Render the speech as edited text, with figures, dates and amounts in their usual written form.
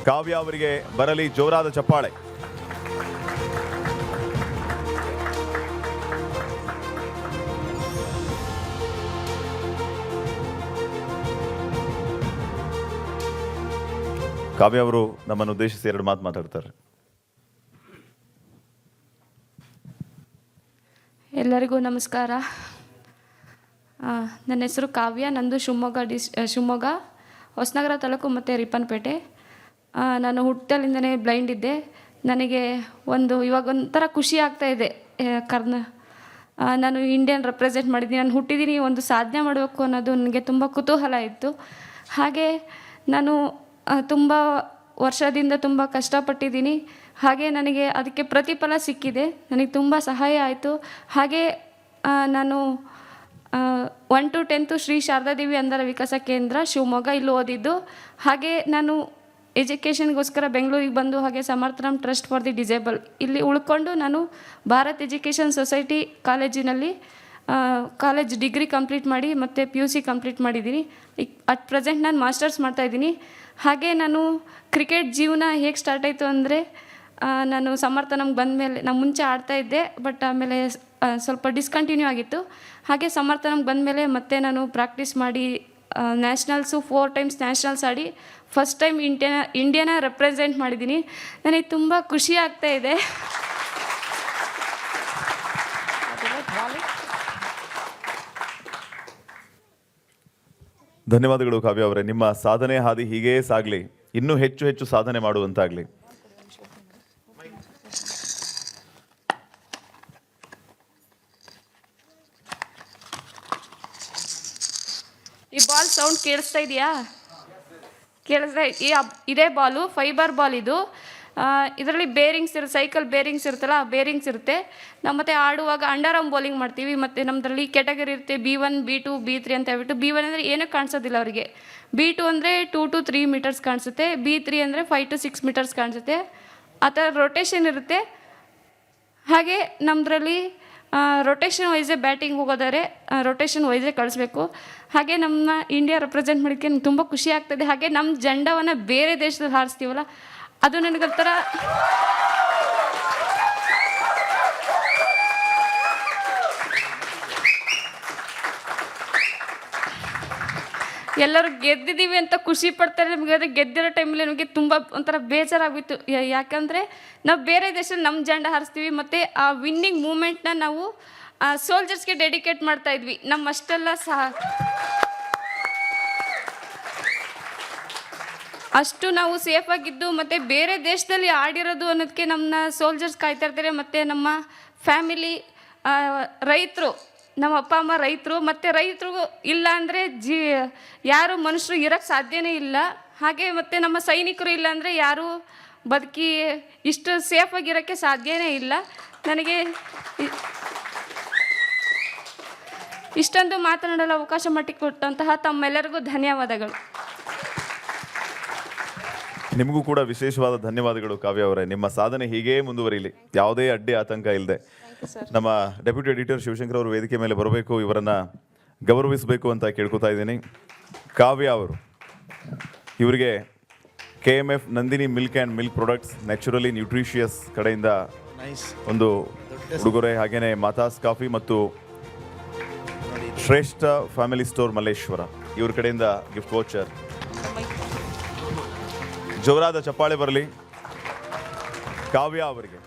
ಕಾವ್ಯ ಅವರಿಗೆ ಬರಲಿ ಜೋರಾದ ಚಪ್ಪಾಳೆ. ಕಾವ್ಯ ಅವರು ನಮ್ಮನ್ನು ಉದ್ದೇಶಿಸಿ 2 ಮಾತು ಮಾತಾಡ್ತಾರೆ. ಎಲ್ಲರಿಗೂ ನಮಸ್ಕಾರ. ನನ್ನ ಹೆಸರು ಕಾವ್ಯ. ನಂದು ಶಿವಮೊಗ್ಗ ಹೊಸನಗರ ತಾಲೂಕು ಮತ್ತು ರಿಪ್ಪನ್ಪೇಟೆ. ನಾನು ಹುಟ್ಟಲಿಂದನೇ ಬ್ಲೈಂಡ್ ಇದ್ದೆ. ನನಗೆ ಇವಾಗ ಒಂಥರ ಖುಷಿ ಆಗ್ತಾಯಿದೆ. ನಾನು ಇಂಡಿಯನ್ ರೆಪ್ರೆಸೆಂಟ್ ಮಾಡಿದ್ದೀನಿ, ನಾನು ಹುಟ್ಟಿದ್ದೀನಿ, ಒಂದು ಸಾಧನೆ ಮಾಡಬೇಕು ಅನ್ನೋದು ನನಗೆ ತುಂಬ ಕುತೂಹಲ ಇತ್ತು. ಹಾಗೆ ನಾನು ತುಂಬ ವರ್ಷದಿಂದ ತುಂಬ ಕಷ್ಟಪಟ್ಟಿದ್ದೀನಿ. ಹಾಗೆ ನನಗೆ ಅದಕ್ಕೆ ಪ್ರತಿಫಲ ಸಿಕ್ಕಿದೆ. ನನಗೆ ತುಂಬ ಸಹಾಯ ಆಯಿತು. ಹಾಗೆ ನಾನು 1 to 10 ಶ್ರೀ ಶಾರದಾದೇವಿ ಅಂಧರ ವಿಕಾಸ ಕೇಂದ್ರ ಶಿವಮೊಗ್ಗ ಇಲ್ಲಿ ಓದಿದ್ದು. ಹಾಗೆ ನಾನು ಎಜುಕೇಷನ್ಗೋಸ್ಕರ ಬೆಂಗಳೂರಿಗೆ ಬಂದು ಹಾಗೆ Samarthanam trust for the disable ಇಲ್ಲಿ ಉಳ್ಕೊಂಡು ನಾನು ಭಾರತ್ ಎಜುಕೇಷನ್ ಸೊಸೈಟಿ ಕಾಲೇಜಿನಲ್ಲಿ ಕಾಲೇಜ್ ಡಿಗ್ರಿ ಕಂಪ್ಲೀಟ್ ಮಾಡಿ ಮತ್ತು PUC ಕಂಪ್ಲೀಟ್ ಮಾಡಿದ್ದೀನಿ. ಅಟ್ ಪ್ರೆಸೆಂಟ್ ನಾನು ಮಾಸ್ಟರ್ಸ್ ಮಾಡ್ತಾಯಿದ್ದೀನಿ. ಹಾಗೆ ನಾನು ಕ್ರಿಕೆಟ್ ಜೀವನ ಹೇಗೆ ಸ್ಟಾರ್ಟ್ ಆಯಿತು ಅಂದರೆ, ನಾನು ಸಮರ್ಥನಂಗೆ ಬಂದಮೇಲೆ ನಾನು ಮುಂಚೆ ಆಡ್ತಾಯಿದ್ದೆ, ಬಟ್ ಆಮೇಲೆ ಸ್ವಲ್ಪ ಡಿಸ್ಕಂಟಿನ್ಯೂ ಆಗಿತ್ತು. ಹಾಗೆ ಸಮರ್ಥನಂಗೆ ಬಂದಮೇಲೆ ಮತ್ತೆ ನಾನು ಪ್ರಾಕ್ಟೀಸ್ ಮಾಡಿ ನ್ಯಾಷನಲ್ಸು 4 times ನ್ಯಾಷನಲ್ಸ್ ಆಡಿ ಫಸ್ಟ್ ಟೈಮ್ ಇಂಡಿಯಾನ ರೆಪ್ರೆಸೆಂಟ್ ಮಾಡಿದ್ದೀನಿ. ನನಗೆ ತುಂಬ ಖುಷಿ ಆಗ್ತಾಯಿದೆ. ಧನ್ಯವಾದಗಳು ಕಾವ್ಯ ಅವರೇ. ನಿಮ್ಮ ಸಾಧನೆ ಹಾದಿ ಹೀಗೇ ಸಾಗಲಿ, ಇನ್ನೂ ಹೆಚ್ಚು ಹೆಚ್ಚು ಸಾಧನೆ ಮಾಡುವಂತಾಗಲಿ. ಈ ಬಾಲ್ ಸೌಂಡ್ ಕೇಳಿಸ್ತಾ ಇದೆಯಾ? ಇದೇ ಬಾಲು ಫೈಬರ್ ಬಾಲ್. ಇದು ಇದರಲ್ಲಿ ಬೇರಿಂಗ್ಸ್ ಇರುತ್ತೆ, ಸೈಕಲ್ ಬೇರಿಂಗ್ಸ್ ಇರುತ್ತಲ್ಲ, ಆ ಬೇರಿಂಗ್ಸ್ ಇರುತ್ತೆ. ನಾವು ಮತ್ತೆ ಆಡುವಾಗ ಅಂಡರ್ ಆರ್ಮ್ ಬೌಲಿಂಗ್ ಮಾಡ್ತೀವಿ. ಮತ್ತು ನಮ್ಮದ್ರಲ್ಲಿ ಕ್ಯಾಟಗರಿ ಇರುತ್ತೆ B1, B2, B3 ಅಂತ ಹೇಳ್ಬಿಟ್ಟು. B1 ಅಂದರೆ ಏನೂ ಕಾಣಿಸೋದಿಲ್ಲ ಅವರಿಗೆ. B2 ಅಂದರೆ 2 to 3 meters ಕಾಣಿಸುತ್ತೆ. B3 ಅಂದರೆ 5 to 6 meters ಕಾಣಿಸುತ್ತೆ. ಆ ಥರ ರೊಟೇಷನ್ ಇರುತ್ತೆ. ಹಾಗೆ ನಮ್ಮದ್ರಲ್ಲಿ ರೊಟೇಷನ್ ವೈಸೇ ಬ್ಯಾಟಿಂಗ್ ಹೋಗೋದಾದ್ರೆ ರೊಟೇಷನ್ ವೈಸೇ ಕಳಿಸ್ಬೇಕು. ಹಾಗೆ ನಮ್ಮ ಇಂಡಿಯಾ ರೆಪ್ರೆಸೆಂಟ್ ಮಾಡೋಕ್ಕೆ ನನಗೆ ತುಂಬ ಖುಷಿ ಆಗ್ತದೆ. ಹಾಗೆ ನಮ್ಮ ಜೆಂಡವನ್ನು ಬೇರೆ ದೇಶದಲ್ಲಿ ಹಾರಿಸ್ತೀವಲ್ಲ, ಅದು ನನಗೊಂಥರ ಎಲ್ಲರೂ ಗೆದ್ದಿದ್ದೀವಿ ಅಂತ ಖುಷಿ ಪಡ್ತಾರೆ. ನಮಗೆ ಅದು ಗೆದ್ದಿರೋ ಟೈಮಲ್ಲಿ ನಮಗೆ ತುಂಬ ಒಂಥರ ಬೇಜಾರಾಗಿತ್ತು. ಯಾಕಂದರೆ ನಾವು ಬೇರೆ ದೇಶದಲ್ಲಿ ನಮ್ಮ ಜೆಂಡ ಹಾರಿಸ್ತೀವಿ, ಮತ್ತು ಆ ವಿನ್ನಿಂಗ್ ಮೂಮೆಂಟ್ನ ನಾವು ಸೋಲ್ಜರ್ಸ್ಗೆ ಡೆಡಿಕೇಟ್ ಮಾಡ್ತಾಯಿದ್ವಿ. ನಮ್ಮಷ್ಟೆಲ್ಲ ಅಷ್ಟು ನಾವು ಸೇಫಾಗಿದ್ದು ಮತ್ತು ಬೇರೆ ದೇಶದಲ್ಲಿ ಆಡಿರೋದು ಅನ್ನೋದಕ್ಕೆ ನಮ್ಮನ್ನ ಸೋಲ್ಜರ್ಸ್ ಕಾಯ್ತಾ ಇರ್ತಾರೆ. ಮತ್ತು ನಮ್ಮ ಫ್ಯಾಮಿಲಿ ರೈತರು, ನಮ್ಮ ಅಪ್ಪ ಅಮ್ಮ ರೈತರು, ಮತ್ತು ರೈತರು ಇಲ್ಲ ಅಂದರೆ ಯಾರು ಮನುಷ್ಯರು ಇರೋಕ್ಕೆ ಸಾಧ್ಯನೇ ಇಲ್ಲ. ಹಾಗೆ ಮತ್ತು ನಮ್ಮ ಸೈನಿಕರು ಇಲ್ಲ ಅಂದರೆ ಯಾರೂ ಬದುಕಿ ಇಷ್ಟು ಸೇಫಾಗಿರೋಕ್ಕೆ ಸಾಧ್ಯನೇ ಇಲ್ಲ. ನನಗೆ ಇಷ್ಟೊಂದು ಮಾತನಾಡಲು ಅವಕಾಶ ಮಾಡಿಕೊಟ್ಟಂತಹ ತಮ್ಮೆಲ್ಲರಿಗೂ ಧನ್ಯವಾದಗಳು. ನಿಮಗೂ ಕೂಡ ವಿಶೇಷವಾದ ಧನ್ಯವಾದಗಳು ಕಾವ್ಯ ಅವರೇ. ನಿಮ್ಮ ಸಾಧನೆ ಹೀಗೇ ಮುಂದುವರಿಯಲಿ, ಯಾವುದೇ ಅಡ್ಡಿ ಆತಂಕ ಇಲ್ಲದೆ. ನಮ್ಮ ಡೆಪ್ಯೂಟಿ ಎಡಿಟರ್ ಶಿವಶಂಕರ್ ಅವರು ವೇದಿಕೆ ಮೇಲೆ ಬರಬೇಕು, ಇವರನ್ನು ಗೌರವಿಸಬೇಕು ಅಂತ ಕೇಳ್ಕೊತಾ ಇದ್ದೀನಿ. ಕಾವ್ಯ ಅವರು, ಇವರಿಗೆ KMF Nandini milk and milk products naturally nutritious ಕಡೆಯಿಂದ ಒಂದು ಉಡುಗೊರೆ, ಹಾಗೆಯೇ ಮಾತಾಸ್ ಕಾಫಿ ಮತ್ತು ಶ್ರೇಷ್ಠ ಫ್ಯಾಮಿಲಿ ಸ್ಟೋರ್ ಮಲ್ಲೇಶ್ವರ ಇವ್ರ ಕಡೆಯಿಂದ ಗಿಫ್ಟ್ ವೋಚರ್. ಜೋರಾದ ಚಪ್ಪಾಳೆ ಬರಲಿ ಕಾವ್ಯ ಅವರಿಗೆ.